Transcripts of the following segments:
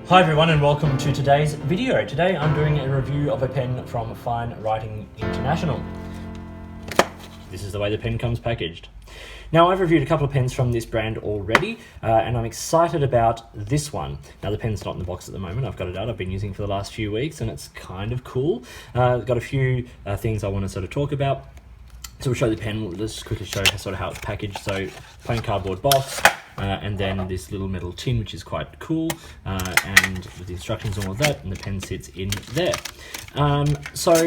Hi everyone and welcome to today's video. Today I'm doing a review of a pen from Fine Writing International. This is the way the pen comes packaged. Now I've reviewed a couple of pens from this brand already and I'm excited about this one. Now the pen's not in the box at the moment, I've got it out, I've been using it for the last few weeks and it's kind of cool. I've got a few things I want to sort of talk about. So we'll show the pen, let's just quickly show sort of how it's packaged. So plain cardboard box. And then this little metal tin, which is quite cool, and with the instructions and all of that, and the pen sits in there. So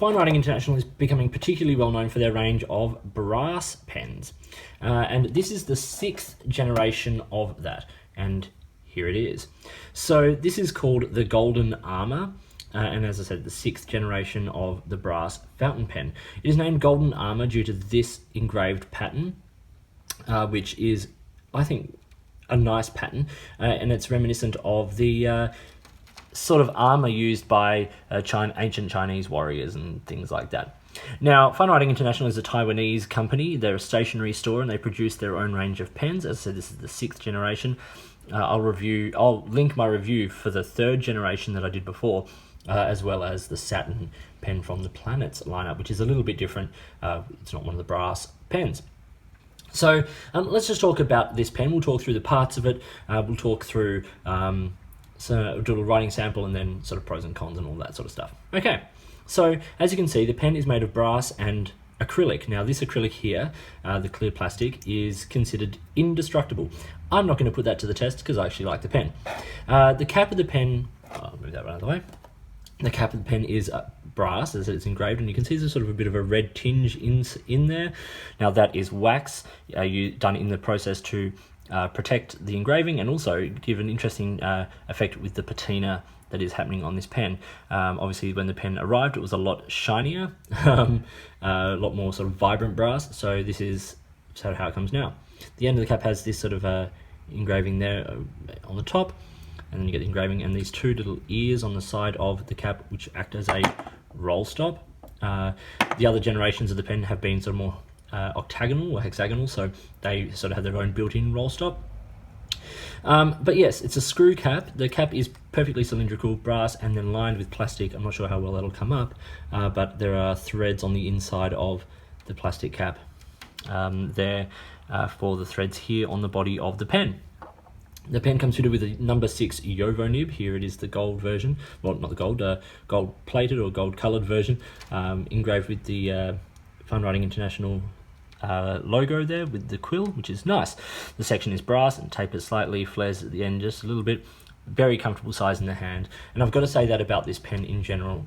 Fine Writing International is becoming particularly well known for their range of brass pens, and this is the 6th generation of that, and here it is. So this is called the Golden Armour. And as I said, the 6th generation of the brass fountain pen. It is named Golden Armour due to this engraved pattern, which is, I think, a nice pattern, and it's reminiscent of the sort of armor used by ancient Chinese warriors and things like that. Now, Fine Writing International is a Taiwanese company. They're a stationery store and they produce their own range of pens. As I said, this is the 6th generation. I'll link my review for the 3rd generation that I did before, as well as the Saturn pen from the Planets lineup, which is a little bit different. It's not one of the brass pens. So let's just talk about this pen. We'll talk through the parts of it. We'll talk through do a little writing sample and then sort of pros and cons and all that sort of stuff. Okay, so as you can see, the pen is made of brass and acrylic. Now this acrylic here, the clear plastic, is considered indestructible. I'm not going to put that to the test because I actually like the pen. The cap of the pen, I'll move that right out of the way. The cap of the pen is brass, as it's engraved, and you can see there's sort of a bit of a red tinge in there. Now that is wax done in the process to protect the engraving and also give an interesting effect with the patina that is happening on this pen. Obviously when the pen arrived it was a lot shinier, a lot more sort of vibrant brass, so this is sort of how it comes now. The end of the cap has this sort of engraving there on the top, and then you get the engraving and these 2 little ears on the side of the cap which act as a roll stop. The other generations of the pen have been sort of more octagonal or hexagonal, so they sort of have their own built-in roll stop. But yes, it's a screw cap. The cap is perfectly cylindrical, brass, and then lined with plastic. I'm not sure how well that'll come up, but there are threads on the inside of the plastic cap there for the threads here on the body of the pen. The pen comes fitted with a number 6 Yovo nib. Here it is, the gold version. Well, not the gold, gold plated or gold coloured version, engraved with the Fine Writing International logo there with the quill, which is nice. The section is brass and tapers slightly, flares at the end just a little bit. Very comfortable size in the hand. And I've got to say that about this pen in general.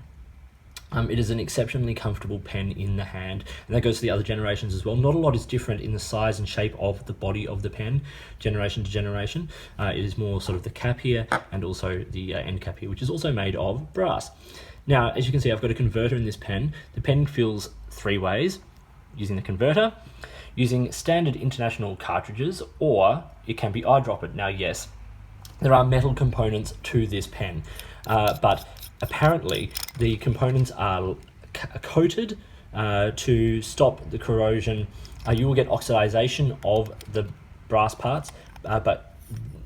It is an exceptionally comfortable pen in the hand, and that goes to the other generations as well. Not a lot is different in the size and shape of the body of the pen, generation to generation. It is more sort of the cap here and also the end cap here, which is also made of brass. Now, as you can see, I've got a converter in this pen. The pen fills 3 ways, using the converter, using standard international cartridges, or it can be eyedroppered. Now, yes, there are metal components to this pen, but apparently the components are coated to stop the corrosion. You will get oxidization of the brass parts, but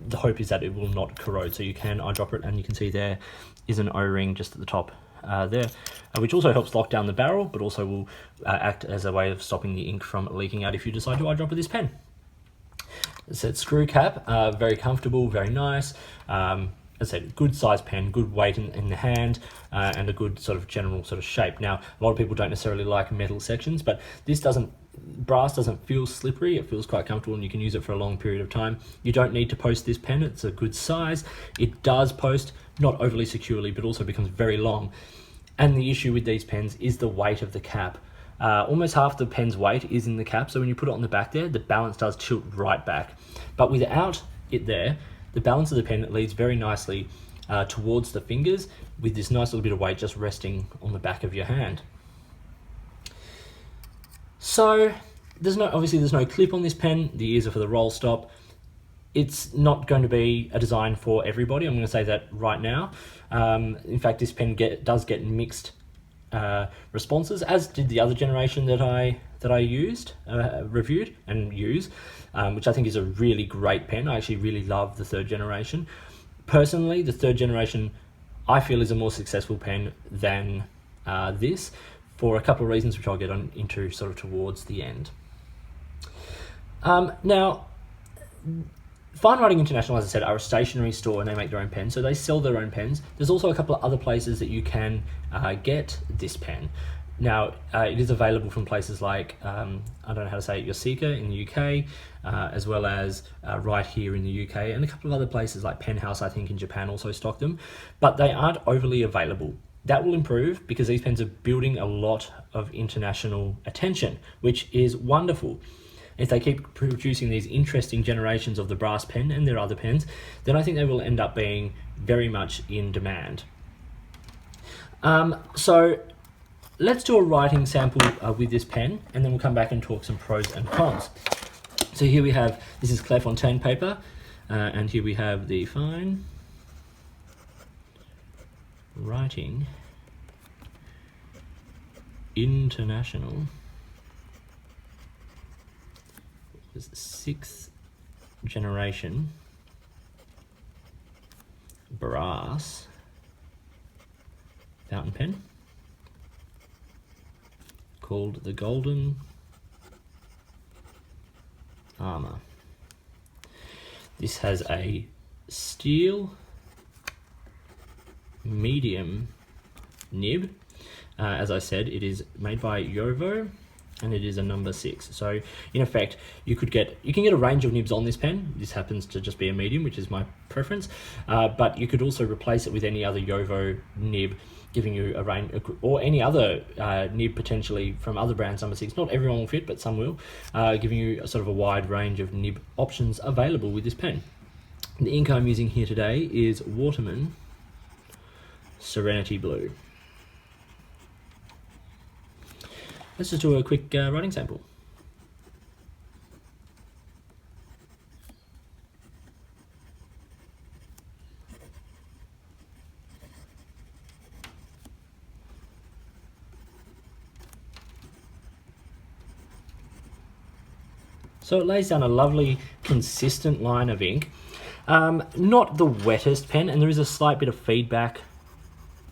the hope is that it will not corrode, so you can eyedropper it, and you can see there is an O-ring just at the top there, which also helps lock down the barrel, but also will act as a way of stopping the ink from leaking out if you decide to eyedropper this pen. It's a screw cap, very comfortable, very nice. As I said, good size pen, good weight in the hand, and a good sort of general sort of shape. Now, a lot of people don't necessarily like metal sections, but brass doesn't feel slippery. It feels quite comfortable and you can use it for a long period of time. You don't need to post this pen. It's a good size. It does post, not overly securely, but also becomes very long. And the issue with these pens is the weight of the cap. Almost half the pen's weight is in the cap, so when you put it on the back there, the balance does tilt right back. But without it there, the balance of the pen leads very nicely towards the fingers with this nice little bit of weight just resting on the back of your hand. So obviously there's no clip on this pen. The ears are for the roll stop. It's not going to be a design for everybody. I'm going to say that right now. In fact, this pen does get mixed responses, as did the other generation that I reviewed and use, which I think is a really great pen. I actually really love the 3rd generation. Personally, the third generation I feel is a more successful pen than this, for a couple of reasons which I'll get into sort of towards the end. Now, Fine Writing International, as I said, are a stationery store and they make their own pens, so they sell their own pens. There's also a couple of other places that you can get this pen. Now, it is available from places like, I don't know how to say it, Yosika in the UK, as well as right here in the UK, and a couple of other places like Pen House, I think, in Japan also stock them, but they aren't overly available. That will improve because these pens are building a lot of international attention, which is wonderful. If they keep producing these interesting generations of the brass pen and their other pens, then I think they will end up being very much in demand. So let's do a writing sample with this pen, and then we'll come back and talk some pros and cons. So here we have, this is Clairefontaine paper, and here we have the Fine Writing International. It's the 6th generation brass fountain pen called the Golden Armour. This has a steel medium nib. As I said, it is made by Jovo, and it is a number 6. So in effect, you can get a range of nibs on this pen. This happens to just be a medium, which is my preference, but you could also replace it with any other Jovo nib, giving you a range, or any other nib potentially from other brands, number 6. Not everyone will fit, but some will, giving you a sort of a wide range of nib options available with this pen. The ink I'm using here today is Waterman Serenity Blue. Let's just do a quick writing sample. So it lays down a lovely, consistent line of ink. Not the wettest pen, and there is a slight bit of feedback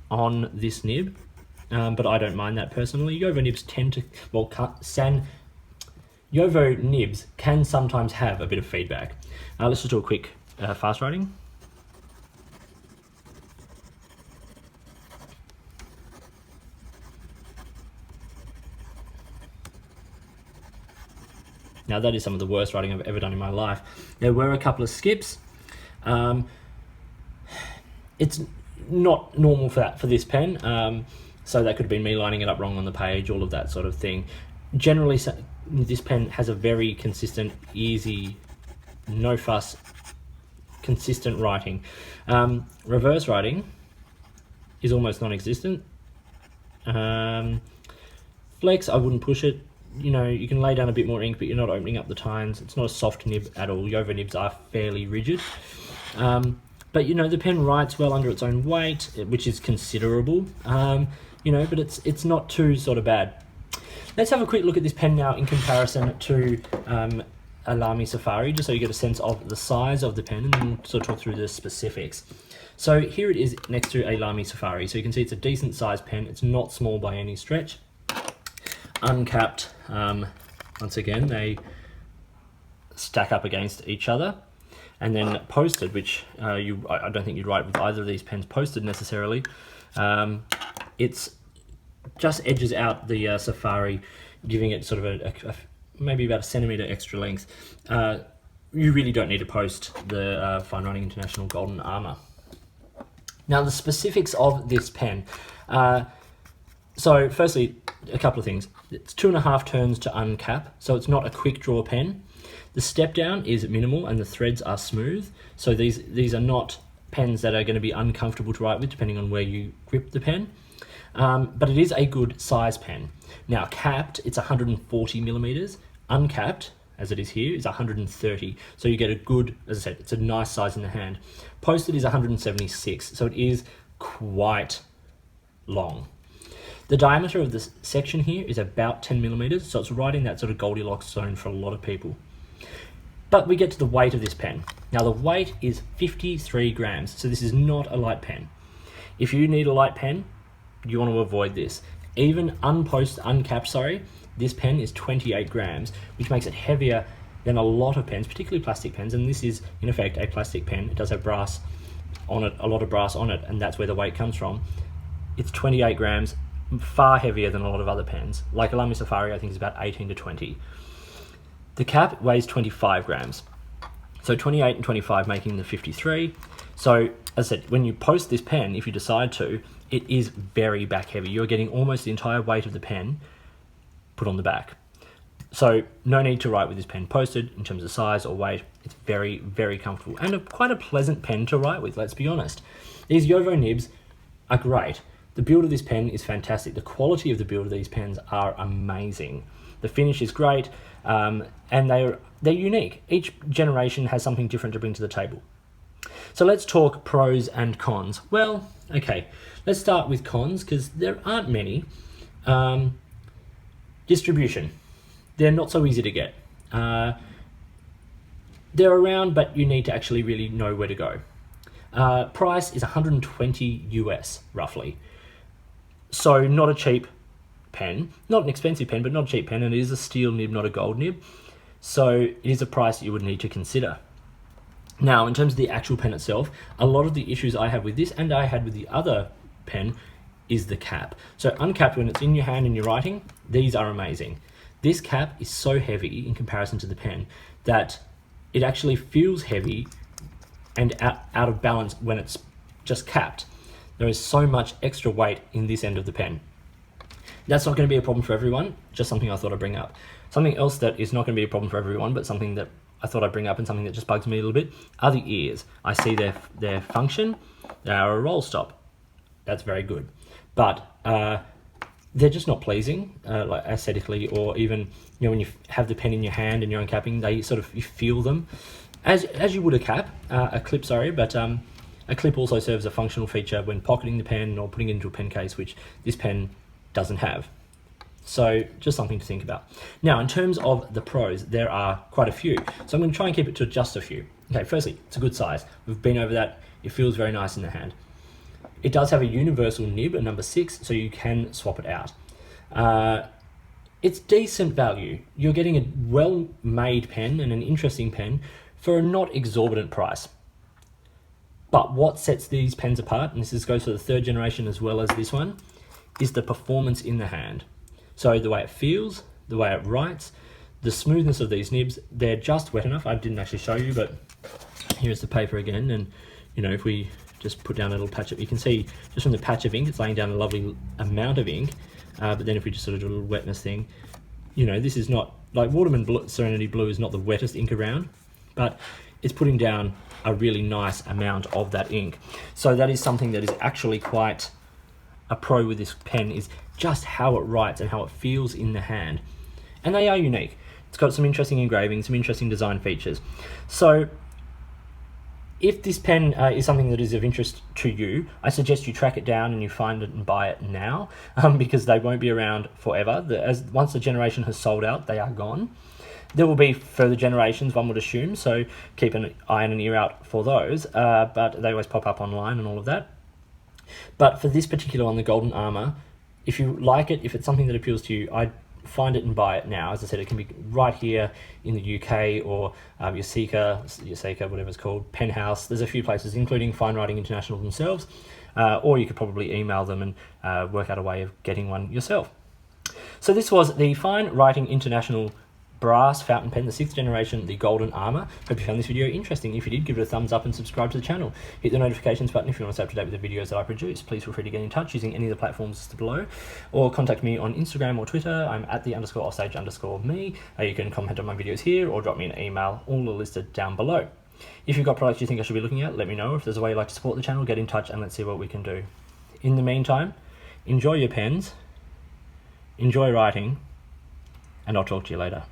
on this nib. But I don't mind that personally. Jovo nibs tend to, Jovo nibs can sometimes have a bit of feedback. Let's just do a quick fast writing. Now that is some of the worst writing I've ever done in my life. There were a couple of skips. It's not normal for this pen. So that could have been me lining it up wrong on the page, all of that sort of thing. Generally, this pen has a very consistent, easy, no fuss, consistent writing. Reverse writing is almost non-existent. Flex, I wouldn't push it. You know, you can lay down a bit more ink, but you're not opening up the tines. It's not a soft nib at all. Jovo nibs are fairly rigid. But, you know, the pen writes well under its own weight, which is considerable. You know, but it's not too sort of bad. Let's have a quick look at this pen now in comparison to a Lamy Safari, just so you get a sense of the size of the pen, and then sort of talk through the specifics. So here it is next to a Lamy Safari. So you can see it's a decent sized pen. It's not small by any stretch. Uncapped, once again, they stack up against each other. And then posted, which I don't think you'd write with either of these pens posted necessarily. It's just edges out the Safari, giving it sort of maybe about a centimetre extra length. You really don't need to post the Fine Writing International Golden Armour. Now the specifics of this pen. So firstly, a couple of things. It's 2.5 turns to uncap, so it's not a quick draw pen. The step down is minimal and the threads are smooth. So these are not pens that are going to be uncomfortable to write with, depending on where you grip the pen. But it is a good size pen. Now capped, it's 140 millimeters. Uncapped, as it is here, is 130. So you get a good, as I said, it's a nice size in the hand. Posted is 176, so it is quite long. The diameter of this section here is about 10 millimeters, so it's right in that sort of Goldilocks zone for a lot of people. But we get to the weight of this pen. Now the weight is 53 grams, so this is not a light pen. If you need a light pen, you want to avoid this. Even uncapped, this pen is 28 grams, which makes it heavier than a lot of pens, particularly plastic pens, and this is in effect a plastic pen. It does have brass on it, a lot of brass on it, and that's where the weight comes from. It's 28 grams, far heavier than a lot of other pens. Like a Lamy Safari, I think is about 18 to 20. The cap weighs 25 grams. So 28 and 25 making the 53. So as I said, when you post this pen, if you decide to, it is very back heavy. You're getting almost the entire weight of the pen put on the back. So no need to write with this pen posted in terms of size or weight. It's very, very comfortable and quite a pleasant pen to write with, let's be honest. These Jowo nibs are great. The build of this pen is fantastic. The quality of the build of these pens are amazing. The finish is great, and they're unique. Each generation has something different to bring to the table. So let's talk pros and cons. Well, okay, let's start with cons because there aren't many. Distribution. They're not so easy to get. They're around, but you need to actually really know where to go. Price is 120 US, roughly. So not a cheap pen, not an expensive pen, but not a cheap pen, and it is a steel nib, not a gold nib. So it is a price that you would need to consider. Now, in terms of the actual pen itself, a lot of the issues I have with this, and I had with the other pen, is the cap. So uncapped, when it's in your hand and you're writing, these are amazing. This cap is so heavy in comparison to the pen that it actually feels heavy and out of balance when it's just capped. There is so much extra weight in this end of the pen. That's not going to be a problem for everyone, just something I thought I'd bring up. Something else that is not going to be a problem for everyone, but something that I thought I'd bring up and something that just bugs me a little bit, are the ears. I see their function. They are a roll stop. That's very good. But they're just not pleasing, like aesthetically, or even when you have the pen in your hand and you're uncapping, you feel them, as you would a clip, but a clip also serves a functional feature when pocketing the pen or putting it into a pen case, which this pen doesn't have. So just something to think about. Now, in terms of the pros, there are quite a few. So I'm going to try and keep it to just a few. Okay, firstly, it's a good size. We've been over that. It feels very nice in the hand. It does have a universal nib, a number 6, so you can swap it out. It's decent value. You're getting a well-made pen and an interesting pen for a not exorbitant price. But what sets these pens apart, and this goes for the 3rd generation as well as this one, is the performance in the hand. So the way it feels, the way it writes, the smoothness of these nibs, they're just wet enough. I didn't actually show you, but here's the paper again, and if we just put down a little patch of, you can see just from the patch of ink, it's laying down a lovely amount of ink. But then if we just sort of do a little wetness thing, this is not, like Waterman Serenity Blue is not the wettest ink around, but it's putting down a really nice amount of that ink. So that is something that is actually quite a pro with this pen, is just how it writes and how it feels in the hand. And they are unique. It's got some interesting engraving, some interesting design features. So if this pen is something that is of interest to you, I suggest you track it down and you find it and buy it now, because they won't be around forever. Once the generation has sold out, they are gone. There will be further generations, one would assume, so keep an eye and an ear out for those, but they always pop up online and all of that. But for this particular one, the Golden Armour, if you like it, if it's something that appeals to you, I'd find it and buy it now. As I said, it can be right here in the UK or your Seeker, whatever it's called, Pen House. There's a few places, including Fine Writing International themselves, or you could probably email them and work out a way of getting one yourself. So this was the Fine Writing International brass fountain pen, the 6th generation, the Golden Armour. Hope you found this video interesting. If you did, give it a thumbs up and subscribe to the channel. Hit the notifications button if you want to stay up to date with the videos that I produce. Please feel free to get in touch using any of the platforms listed below, or contact me on Instagram or Twitter. I'm at @the_offstage_me. You can comment on my videos here or drop me an email. All are listed down below. If you've got products you think I should be looking at, let me know. If there's a way you'd like to support the channel, get in touch and let's see what we can do. In the meantime, enjoy your pens, enjoy writing, and I'll talk to you later.